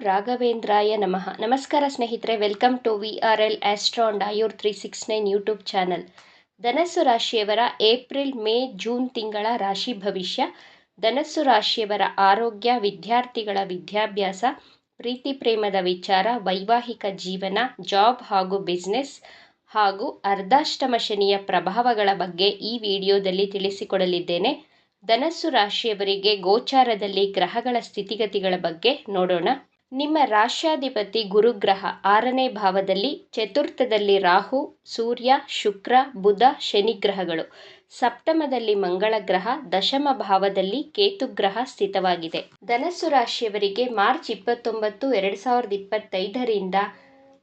ರಾಘವೇಂದ್ರಾಯ ನಮಃ. ನಮಸ್ಕಾರ ಸ್ನೇಹಿತರೆ, welcome to VRL astro and ಆಯುರ್ 369 ಯೂಟ್ಯೂಬ್ ಚಾನಲ್. ಧನಸ್ಸು ರಾಶಿಯವರ ಏಪ್ರಿಲ್, ಮೇ, ಜೂನ್ ತಿಂಗಳ ರಾಶಿ ಭವಿಷ್ಯ. ಧನಸ್ಸು ರಾಶಿಯವರ ಆರೋಗ್ಯ, ವಿದ್ಯಾರ್ಥಿಗಳ ವಿದ್ಯಾಭ್ಯಾಸ, ಪ್ರೀತಿ ಪ್ರೇಮದ ವಿಚಾರ, ವೈವಾಹಿಕ ಜೀವನ, ಜಾಬ್ ಹಾಗೂ ಬಿಸ್ನೆಸ್ ಹಾಗೂ ಅರ್ಧಾಷ್ಟಮ ಶನಿಯ ಪ್ರಭಾವಗಳ ಬಗ್ಗೆ ಈ ವಿಡಿಯೋದಲ್ಲಿ ತಿಳಿಸಿಕೊಡಲಿದ್ದೇನೆ. ಧನಸ್ಸು ರಾಶಿಯವರಿಗೆ ಗೋಚಾರದಲ್ಲಿ ಗ್ರಹಗಳ ಸ್ಥಿತಿಗತಿಗಳ ಬಗ್ಗೆ ನೋಡೋಣ. ನಿಮ್ಮ ರಾಶ್ಯಾಧಿಪತಿ ಗುರುಗ್ರಹ 6ನೇ ಭಾವದಲ್ಲಿ, ಚತುರ್ಥದಲ್ಲಿ ರಾಹು, ಸೂರ್ಯ, ಶುಕ್ರ, ಬುಧ, ಶನಿ ಗ್ರಹಗಳು, ಸಪ್ತಮದಲ್ಲಿ ಮಂಗಳ ಗ್ರಹ, ದಶಮ ಭಾವದಲ್ಲಿ ಕೇತು ಗ್ರಹ ಸ್ಥಿತವಾಗಿದೆ. ಧನಸ್ಸು ರಾಶಿಯವರಿಗೆ ಮಾರ್ಚ್ 29, 2025ರಿಂದ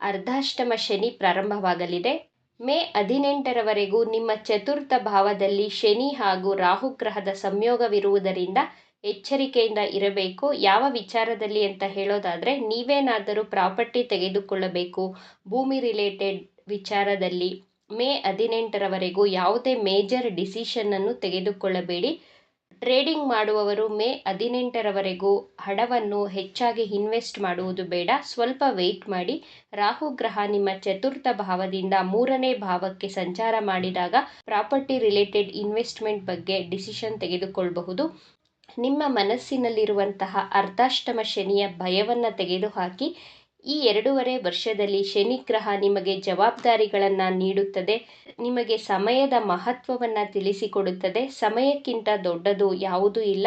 ಅರ್ಧಾಷ್ಟಮ ಶನಿ ಪ್ರಾರಂಭವಾಗಲಿದೆ. ಮೇ 18ರವರೆಗೂ ನಿಮ್ಮ ಚತುರ್ಥ ಭಾವದಲ್ಲಿ ಶನಿ ಹಾಗೂ ರಾಹು ಗ್ರಹದ ಸಂಯೋಗವಿರುವುದರಿಂದ ಎಚ್ಚರಿಕೆಯಿಂದ ಇರಬೇಕು. ಯಾವ ವಿಚಾರದಲ್ಲಿ ಅಂತ ಹೇಳೋದಾದರೆ, ನೀವೇನಾದರೂ ಪ್ರಾಪರ್ಟಿ ತೆಗೆದುಕೊಳ್ಳಬೇಕು, ಭೂಮಿ ರಿಲೇಟೆಡ್ ವಿಚಾರದಲ್ಲಿ ಮೇ 18ರವರೆಗೂ ಯಾವುದೇ ಮೇಜರ್ ಡಿಸಿಷನ್ನನ್ನು ತೆಗೆದುಕೊಳ್ಳಬೇಡಿ. ಟ್ರೇಡಿಂಗ್ ಮಾಡುವವರು ಮೇ 18ರವರೆಗೂ ಹಣವನ್ನು ಹೆಚ್ಚಾಗಿ ಇನ್ವೆಸ್ಟ್ ಮಾಡುವುದು ಬೇಡ, ಸ್ವಲ್ಪ ವೆಯ್ಟ್ ಮಾಡಿ. ರಾಹು ಗ್ರಹ ನಿಮ್ಮ ಚತುರ್ಥ ಭಾವದಿಂದ 3ನೇ ಭಾವಕ್ಕೆ ಸಂಚಾರ ಮಾಡಿದಾಗ ಪ್ರಾಪರ್ಟಿ ರಿಲೇಟೆಡ್ ಇನ್ವೆಸ್ಟ್ಮೆಂಟ್ ಬಗ್ಗೆ ಡಿಸಿಷನ್ ತೆಗೆದುಕೊಳ್ಳಬಹುದು. ನಿಮ್ಮ ಮನಸ್ಸಿನಲ್ಲಿರುವಂತಹ ಅರ್ಧಾಷ್ಟಮ ಶನಿಯ ಭಯವನ್ನು ತೆಗೆದುಹಾಕಿ. ಈ 2.5 ವರ್ಷದಲ್ಲಿ ಶನಿ ಗ್ರಹ ನಿಮಗೆ ಜವಾಬ್ದಾರಿಗಳನ್ನು ನೀಡುತ್ತದೆ, ನಿಮಗೆ ಸಮಯದ ಮಹತ್ವವನ್ನು ತಿಳಿಸಿಕೊಡುತ್ತದೆ. ಸಮಯಕ್ಕಿಂತ ದೊಡ್ಡದು ಯಾವುದೂ ಇಲ್ಲ.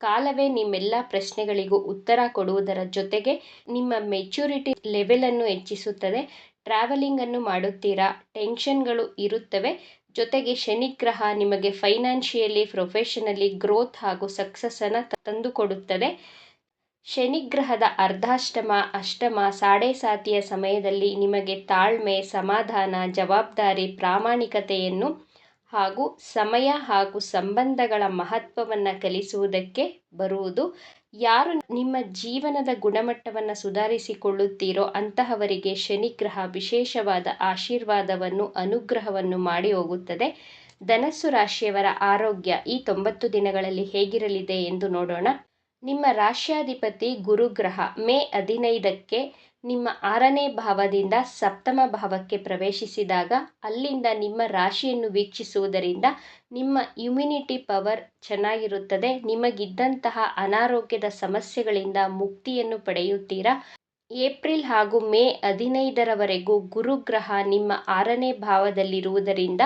ಕಾಲವೇ ನಿಮ್ಮೆಲ್ಲ ಪ್ರಶ್ನೆಗಳಿಗೂ ಉತ್ತರ ಕೊಡುವುದರ ಜೊತೆಗೆ ನಿಮ್ಮ ಮೆಚ್ಯೂರಿಟಿ ಲೆವೆಲನ್ನು ಹೆಚ್ಚಿಸುತ್ತದೆ. ಟ್ರಾವೆಲಿಂಗನ್ನು ಮಾಡುತ್ತೀರಾ, ಟೆನ್ಷನ್ಗಳು ಇರುತ್ತವೆ. ಜೊತೆಗೆ ಶನಿಗ್ರಹ ನಿಮಗೆ ಫೈನಾನ್ಷಿಯಲಿ, ಪ್ರೊಫೆಷನಲಿ ಗ್ರೋತ್ ಹಾಗೂ ಸಕ್ಸಸ್ಸನ್ನು ತಂದುಕೊಡುತ್ತದೆ. ಶನಿಗ್ರಹದ ಅರ್ಧಾಷ್ಟಮ, ಅಷ್ಟಮ, ಸಾಡೆ ಸಾತಿಯ ಸಮಯದಲ್ಲಿ ನಿಮಗೆ ತಾಳ್ಮೆ, ಸಮಾಧಾನ, ಜವಾಬ್ದಾರಿ, ಪ್ರಾಮಾಣಿಕತೆಯನ್ನು ಹಾಗೂ ಸಮಯ ಹಾಗೂ ಸಂಬಂಧಗಳ ಮಹತ್ವವನ್ನು ಕಲಿಸುವುದಕ್ಕೆ ಬರುವುದು. ಯಾರು ನಿಮ್ಮ ಜೀವನದ ಗುಣಮಟ್ಟವನ್ನು ಸುಧಾರಿಸಿಕೊಳ್ಳುತ್ತೀರೋ ಅಂತಹವರಿಗೆ ಶನಿಗ್ರಹ ವಿಶೇಷವಾದ ಆಶೀರ್ವಾದವನ್ನು, ಅನುಗ್ರಹವನ್ನು ಮಾಡಿ ಹೋಗುತ್ತದೆ. ಧನಸ್ಸು ರಾಶಿಯವರ ಆರೋಗ್ಯ ಈ 90 ದಿನಗಳಲ್ಲಿ ಹೇಗಿರಲಿದೆ ಎಂದು ನೋಡೋಣ. ನಿಮ್ಮ ರಾಶ್ಯಾಧಿಪತಿ ಗುರುಗ್ರಹ ಮೇ 15ಕ್ಕೆ ನಿಮ್ಮ 6ನೇ ಭಾವದಿಂದ ಸಪ್ತಮ ಭಾವಕ್ಕೆ ಪ್ರವೇಶಿಸಿದಾಗ ಅಲ್ಲಿಂದ ನಿಮ್ಮ ರಾಶಿಯನ್ನು ವೀಕ್ಷಿಸುವುದರಿಂದ ನಿಮ್ಮ ಇಮ್ಯುನಿಟಿ ಪವರ್ ಚೆನ್ನಾಗಿರುತ್ತದೆ. ನಿಮಗಿದ್ದಂತಹ ಅನಾರೋಗ್ಯದ ಸಮಸ್ಯೆಗಳಿಂದ ಮುಕ್ತಿಯನ್ನು ಪಡೆಯುತ್ತೀರಾ. ಏಪ್ರಿಲ್ ಹಾಗೂ ಮೇ 15ರವರೆಗೂ ಗುರುಗ್ರಹ ನಿಮ್ಮ 6ನೇ ಭಾವದಲ್ಲಿರುವುದರಿಂದ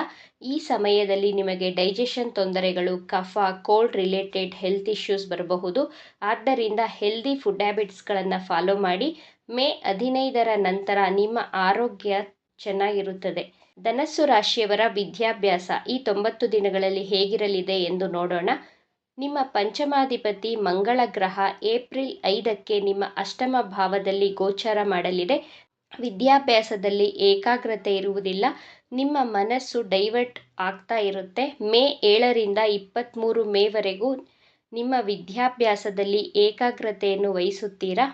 ಈ ಸಮಯದಲ್ಲಿ ನಿಮಗೆ ಡೈಜೆಷನ್ ತೊಂದರೆಗಳು, ಕಫ, ಕೋಲ್ಡ್ ರಿಲೇಟೆಡ್ ಹೆಲ್ತ್ ಇಶ್ಯೂಸ್ ಬರಬಹುದು. ಆದ್ದರಿಂದ ಹೆಲ್ದಿ ಫುಡ್ ಹ್ಯಾಬಿಟ್ಸ್ಗಳನ್ನು ಫಾಲೋ ಮಾಡಿ. ಮೇ 15ರ ನಂತರ ನಿಮ್ಮ ಆರೋಗ್ಯ ಚೆನ್ನಾಗಿರುತ್ತದೆ. ಧನಸ್ಸು ರಾಶಿಯವರ ವಿದ್ಯಾಭ್ಯಾಸ ಈ 90 ದಿನಗಳಲ್ಲಿ ಹೇಗಿರಲಿದೆ ಎಂದು ನೋಡೋಣ. ನಿಮ್ಮ ಪಂಚಮಾಧಿಪತಿ ಮಂಗಳ ಗ್ರಹ ಏಪ್ರಿಲ್ 5ಕ್ಕೆ ನಿಮ್ಮ ಅಷ್ಟಮ ಭಾವದಲ್ಲಿ ಗೋಚಾರ ಮಾಡಲಿದೆ. ವಿದ್ಯಾಭ್ಯಾಸದಲ್ಲಿ ಏಕಾಗ್ರತೆ ಇರುವುದಿಲ್ಲ, ನಿಮ್ಮ ಮನಸ್ಸು ಡೈವರ್ಟ್ ಆಗ್ತಾ ಇರುತ್ತೆ. ಮೇ 7ರಿಂದ 23 ಮೇವರೆಗೂ ನಿಮ್ಮ ವಿದ್ಯಾಭ್ಯಾಸದಲ್ಲಿ ಏಕಾಗ್ರತೆಯನ್ನು ವಹಿಸುತ್ತೀರಾ.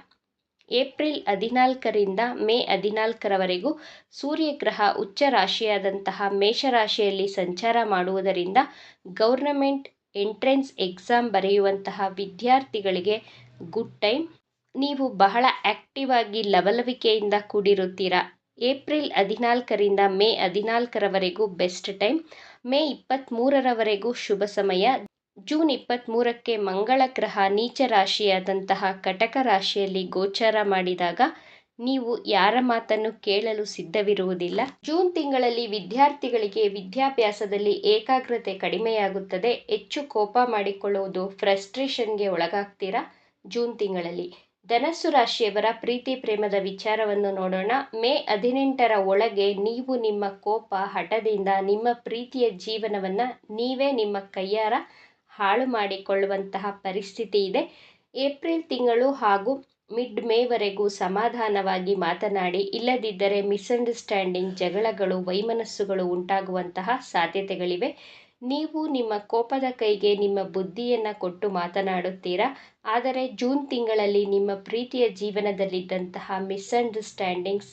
ಏಪ್ರಿಲ್ 14ರಿಂದ ಮೇ 14ರವರೆಗೂ ಸೂರ್ಯಗ್ರಹ ಉಚ್ಚ ರಾಶಿಯಾದಂತಹ ಮೇಷರಾಶಿಯಲ್ಲಿ ಸಂಚಾರ ಮಾಡುವುದರಿಂದ ಗೌರ್ನಮೆಂಟ್ ಎಂಟ್ರೆನ್ಸ್ ಎಕ್ಸಾಮ್ ಬರೆಯುವಂತಹ ವಿದ್ಯಾರ್ಥಿಗಳಿಗೆ ಗುಡ್ ಟೈಮ್. ನೀವು ಬಹಳ ಆಕ್ಟಿವ್ ಆಗಿ ಲವಲವಿಕೆಯಿಂದ ಕೂಡಿರುತ್ತೀರಾ. ಏಪ್ರಿಲ್ 14ರಿಂದ ಮೇ 14ರವರೆಗೂ ಬೆಸ್ಟ್ ಟೈಮ್. ಮೇ 23ರವರೆಗೂ ಶುಭ ಸಮಯ. ಜೂನ್ 23ಕ್ಕೆ ಮಂಗಳ ಗ್ರಹ ನೀಚ ರಾಶಿಯಾದಂತಹ ಕಟಕ ರಾಶಿಯಲ್ಲಿ ಗೋಚಾರ ಮಾಡಿದಾಗ ನೀವು ಯಾರ ಮಾತನ್ನು ಕೇಳಲು ಸಿದ್ಧವಿರುವುದಿಲ್ಲ. ಜೂನ್ ತಿಂಗಳಲ್ಲಿ ವಿದ್ಯಾರ್ಥಿಗಳಿಗೆ ವಿದ್ಯಾಭ್ಯಾಸದಲ್ಲಿ ಏಕಾಗ್ರತೆ ಕಡಿಮೆಯಾಗುತ್ತದೆ. ಹೆಚ್ಚು ಕೋಪ ಮಾಡಿಕೊಳ್ಳುವುದು, ಫ್ರಸ್ಟ್ರೇಷನ್ಗೆ ಒಳಗಾಗ್ತೀರಾ ಜೂನ್ ತಿಂಗಳಲ್ಲಿ. ಧನಸ್ಸು ರಾಶಿಯವರ ಪ್ರೀತಿ ಪ್ರೇಮದ ವಿಚಾರವನ್ನು ನೋಡೋಣ. ಮೇ 18ರ ಒಳಗೆ ನೀವು ನಿಮ್ಮ ಕೋಪ, ಹಠದಿಂದ ನಿಮ್ಮ ಪ್ರೀತಿಯ ಜೀವನವನ್ನು ನೀವೇ ನಿಮ್ಮ ಕೈಯಾರ ಹಾಳು ಮಾಡಿಕೊಳ್ಳುವಂತಹ ಪರಿಸ್ಥಿತಿ ಇದೆ. ಏಪ್ರಿಲ್ ತಿಂಗಳು ಹಾಗೂ ಮಿಡ್ ಮೇವರೆಗೂ ಸಮಾಧಾನವಾಗಿ ಮಾತನಾಡಿ, ಇಲ್ಲದಿದ್ದರೆ ಮಿಸ್ಅಂಡರ್ಸ್ಟ್ಯಾಂಡಿಂಗ್, ಜಗಳಗಳು, ವೈಮನಸ್ಸುಗಳು ಉಂಟಾಗುವಂತಹ ಸಾಧ್ಯತೆಗಳಿವೆ. ನೀವು ನಿಮ್ಮ ಕೋಪದ ಕೈಗೆ ನಿಮ್ಮ ಬುದ್ಧಿಯನ್ನು ಕೊಟ್ಟು ಮಾತನಾಡುತ್ತೀರಾ. ಆದರೆ ಜೂನ್ ತಿಂಗಳಲ್ಲಿ ನಿಮ್ಮ ಪ್ರೀತಿಯ ಜೀವನದಲ್ಲಿದ್ದಂತಹ ಮಿಸ್ಅಂಡರ್ಸ್ಟ್ಯಾಂಡಿಂಗ್ಸ್,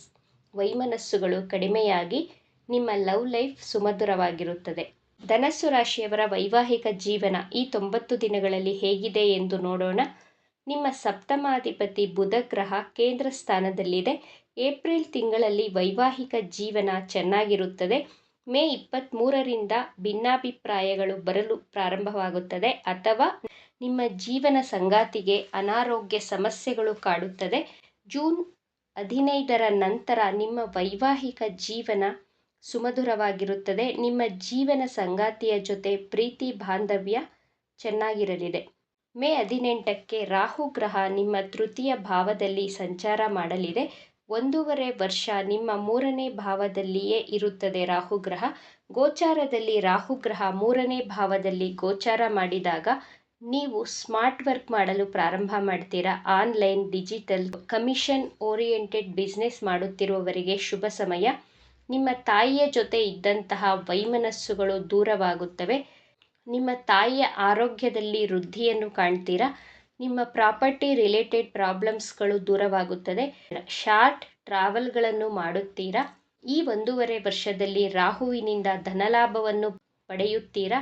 ವೈಮನಸ್ಸುಗಳು ಕಡಿಮೆಯಾಗಿ ನಿಮ್ಮ ಲವ್ ಲೈಫ್ ಸುಮಧುರವಾಗಿರುತ್ತದೆ. ಧನಸ್ಸು ರಾಶಿಯವರ ವೈವಾಹಿಕ ಜೀವನ ಈ 90 ದಿನಗಳಲ್ಲಿ ಹೇಗಿದೆ ಎಂದು ನೋಡೋಣ. ನಿಮ್ಮ ಸಪ್ತಮಾಧಿಪತಿ ಬುಧ ಗ್ರಹ ಕೇಂದ್ರ ಸ್ಥಾನದಲ್ಲಿದೆ. ಏಪ್ರಿಲ್ ತಿಂಗಳಲ್ಲಿ ವೈವಾಹಿಕ ಜೀವನ ಚೆನ್ನಾಗಿರುತ್ತದೆ. ಮೇ 23ರಿಂದ ಭಿನ್ನಾಭಿಪ್ರಾಯಗಳು ಬರಲು ಪ್ರಾರಂಭವಾಗುತ್ತದೆ ಅಥವಾ ನಿಮ್ಮ ಜೀವನ ಸಂಗಾತಿಗೆ ಅನಾರೋಗ್ಯ ಸಮಸ್ಯೆಗಳು ಕಾಡುತ್ತದೆ. ಜೂನ್ 15ರ ನಂತರ ನಿಮ್ಮ ವೈವಾಹಿಕ ಜೀವನ ಸುಮಧುರವಾಗಿರುತ್ತದೆ. ನಿಮ್ಮ ಜೀವನ ಸಂಗಾತಿಯ ಜೊತೆ ಪ್ರೀತಿ ಬಾಂಧವ್ಯ ಚೆನ್ನಾಗಿರಲಿದೆ. ಮೇ 18ಕ್ಕೆ ರಾಹು ಗ್ರಹ ನಿಮ್ಮ ತೃತೀಯ ಭಾವದಲ್ಲಿ ಸಂಚಾರ ಮಾಡಲಿದೆ. 1.5 ವರ್ಷ ನಿಮ್ಮ 3ನೇ ಭಾವದಲ್ಲಿಯೇ ಇರುತ್ತದೆ ರಾಹು ಗ್ರಹ. ಗೋಚಾರದಲ್ಲಿ ರಾಹು ಗ್ರಹ 3ನೇ ಭಾವದಲ್ಲಿ ಗೋಚಾರ ಮಾಡಿದಾಗ ನೀವು ಸ್ಮಾರ್ಟ್ ವರ್ಕ್ ಮಾಡಲು ಪ್ರಾರಂಭ ಮಾಡ್ತೀರಾ. Online, digital, commission oriented business ಮಾಡುತ್ತಿರುವವರಿಗೆ ಶುಭ ಸಮಯ. ನಿಮ್ಮ ತಾಯಿಯ ಜೊತೆ ಇದ್ದಂತಹ ವೈಮನಸ್ಸುಗಳು ದೂರವಾಗುತ್ತವೆ. ನಿಮ್ಮ ತಾಯಿಯ ಆರೋಗ್ಯದಲ್ಲಿ ವೃದ್ಧಿಯನ್ನು ಕಾಣ್ತೀರಾ. ನಿಮ್ಮ ಪ್ರಾಪರ್ಟಿ ರಿಲೇಟೆಡ್ ಪ್ರಾಬ್ಲಮ್ಸ್ಗಳು ದೂರವಾಗುತ್ತದೆ. ಶಾರ್ಟ್ ಟ್ರಾವೆಲ್ಗಳನ್ನು ಮಾಡುತ್ತೀರಾ. ಈ 1.5 ವರ್ಷದಲ್ಲಿ ರಾಹುವಿನಿಂದ ಧನಲಾಭವನ್ನು ಪಡೆಯುತ್ತೀರಾ.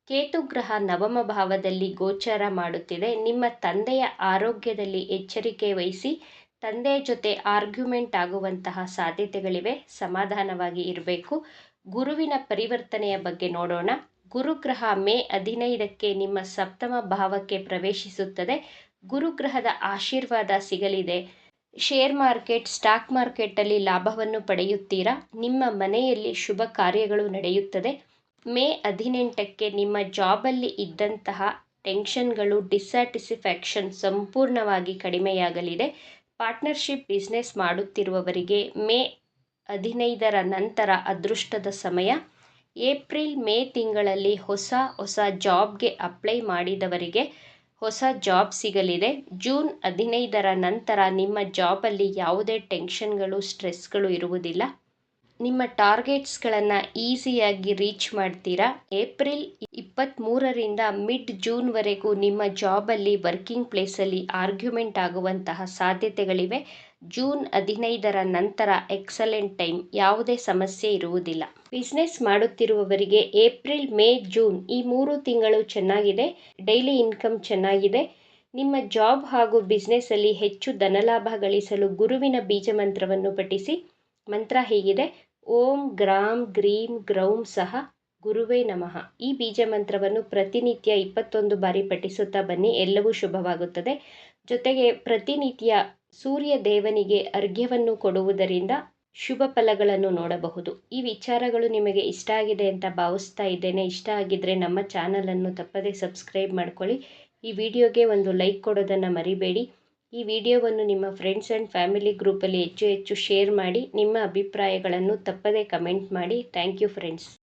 ಕೇತು ಗ್ರಹ ನವಮ ಭಾವದಲ್ಲಿ ಗೋಚಾರ ಮಾಡುತ್ತಿದೆ. ನಿಮ್ಮ ತಂದೆಯ ಆರೋಗ್ಯದಲ್ಲಿ ಎಚ್ಚರಿಕೆ ವಹಿಸಿ. ತಂದೆಯ ಜೊತೆ ಆರ್ಗ್ಯುಮೆಂಟ್ ಆಗುವಂತಹ ಸಾಧ್ಯತೆಗಳಿವೆ. ಸಮಾಧಾನವಾಗಿ ಇರಬೇಕು. ಗುರುವಿನ ಪರಿವರ್ತನೆಯ ಬಗ್ಗೆ ನೋಡೋಣ. ಗುರುಗ್ರಹ ಮೇ 15ಕ್ಕೆ ನಿಮ್ಮ ಸಪ್ತಮ ಭಾವಕ್ಕೆ ಪ್ರವೇಶಿಸುತ್ತದೆ. ಗುರುಗ್ರಹದ ಆಶೀರ್ವಾದ ಸಿಗಲಿದೆ. ಶೇರ್ ಮಾರ್ಕೆಟ್, ಸ್ಟಾಕ್ ಮಾರ್ಕೆಟಲ್ಲಿ ಲಾಭವನ್ನು ಪಡೆಯುತ್ತೀರಾ. ನಿಮ್ಮ ಮನೆಯಲ್ಲಿ ಶುಭ ಕಾರ್ಯಗಳು ನಡೆಯುತ್ತದೆ. ಮೇ 18ಕ್ಕೆ ನಿಮ್ಮ ಜಾಬಲ್ಲಿ ಇದ್ದಂತಹ ಟೆನ್ಷನ್ಗಳು, ಡಿಸ್ಸ್ಯಾಟಿಸ್ಫ್ಯಾಕ್ಷನ್ ಸಂಪೂರ್ಣವಾಗಿ ಕಡಿಮೆಯಾಗಲಿದೆ. ಪಾರ್ಟ್ನರ್ಶಿಪ್ ಬಿಸ್ನೆಸ್ ಮಾಡುತ್ತಿರುವವರಿಗೆ ಮೇ 15ರ ನಂತರ ಅದೃಷ್ಟದ ಸಮಯ. ಏಪ್ರಿಲ್ ಮೇ ತಿಂಗಳಲ್ಲಿ ಹೊಸ ಜಾಬ್ಗೆ ಅಪ್ಲೈ ಮಾಡಿದವರಿಗೆ ಹೊಸ ಜಾಬ್ ಸಿಗಲಿದೆ. ಜೂನ್ 15ರ ನಂತರ ನಿಮ್ಮ ಜಾಬಲ್ಲಿ ಯಾವುದೇ ಟೆನ್ಷನ್ಗಳು, ಸ್ಟ್ರೆಸ್ಗಳು ಇರುವುದಿಲ್ಲ. ನಿಮ್ಮ ಟಾರ್ಗೆಟ್ಸ್ಗಳನ್ನು ಈಸಿಯಾಗಿ ರೀಚ್ ಮಾಡ್ತೀರಾ. ಏಪ್ರಿಲ್ 23ರಿಂದ ಮಿಡ್ ಜೂನ್ವರೆಗೂ ನಿಮ್ಮ ಜಾಬಲ್ಲಿ, ವರ್ಕಿಂಗ್ ಪ್ಲೇಸಲ್ಲಿ ಆರ್ಗ್ಯುಮೆಂಟ್ ಆಗುವಂತಹ ಸಾಧ್ಯತೆಗಳಿವೆ. ಜೂನ್ 15ರ ನಂತರ ಎಕ್ಸಲೆಂಟ್ ಟೈಮ್, ಯಾವುದೇ ಸಮಸ್ಯೆ ಇರುವುದಿಲ್ಲ. ಬಿಸ್ನೆಸ್ ಮಾಡುತ್ತಿರುವವರಿಗೆ ಏಪ್ರಿಲ್ ಮೇ ಜೂನ್ ಈ 3 ತಿಂಗಳು ಚೆನ್ನಾಗಿದೆ. ಡೈಲಿ ಇನ್ಕಮ್ ಚೆನ್ನಾಗಿದೆ. ನಿಮ್ಮ ಜಾಬ್ ಹಾಗೂ ಬಿಸ್ನೆಸ್ಸಲ್ಲಿ ಹೆಚ್ಚು ಧನಲಾಭ ಗಳಿಸಲು ಗುರುವಿನ ಬೀಜ ಮಂತ್ರವನ್ನು ಪಠಿಸಿ. ಮಂತ್ರ ಹೀಗಿದೆ: ಓಂ ಗ್ರಾಂ ಗ್ರೀಂ ಗ್ರೌಂ ಸಹ ಗುರುವೇ ನಮಃ. ಈ ಬೀಜ ಮಂತ್ರವನ್ನು ಪ್ರತಿನಿತ್ಯ 21 ಬಾರಿ ಪಠಿಸುತ್ತಾ ಬನ್ನಿ. ಎಲ್ಲವೂ ಶುಭವಾಗುತ್ತದೆ. ಜೊತೆಗೆ ಪ್ರತಿನಿತ್ಯ ಸೂರ್ಯ ದೇವನಿಗೆ ಅರ್ಘ್ಯವನ್ನು ಕೊಡುವುದರಿಂದ ಶುಭ ಫಲಗಳನ್ನು ನೋಡಬಹುದು. ಈ ವಿಚಾರಗಳು ನಿಮಗೆ ಇಷ್ಟ ಆಗಿದೆ ಅಂತ ಭಾವಿಸ್ತಾ ಇದ್ದೇನೆ. ಇಷ್ಟ ಆಗಿದ್ದರೆ ನಮ್ಮ ಚಾನಲನ್ನು ತಪ್ಪದೇ ಸಬ್ಸ್ಕ್ರೈಬ್ ಮಾಡ್ಕೊಳ್ಳಿ. ಈ ವಿಡಿಯೋಗೆ ಒಂದು ಲೈಕ್ ಕೊಡೋದನ್ನು ಮರಿಬೇಡಿ. ಈ ವಿಡಿಯೋವನ್ನು ನಿಮ್ಮ ಫ್ರೆಂಡ್ಸ್ ಆ್ಯಂಡ್ ಫ್ಯಾಮಿಲಿ ಗ್ರೂಪಲ್ಲಿ ಹೆಚ್ಚು ಶೇರ್ ಮಾಡಿ. ನಿಮ್ಮ ಅಭಿಪ್ರಾಯಗಳನ್ನು ತಪ್ಪದೇ ಕಮೆಂಟ್ ಮಾಡಿ. Thank you friends.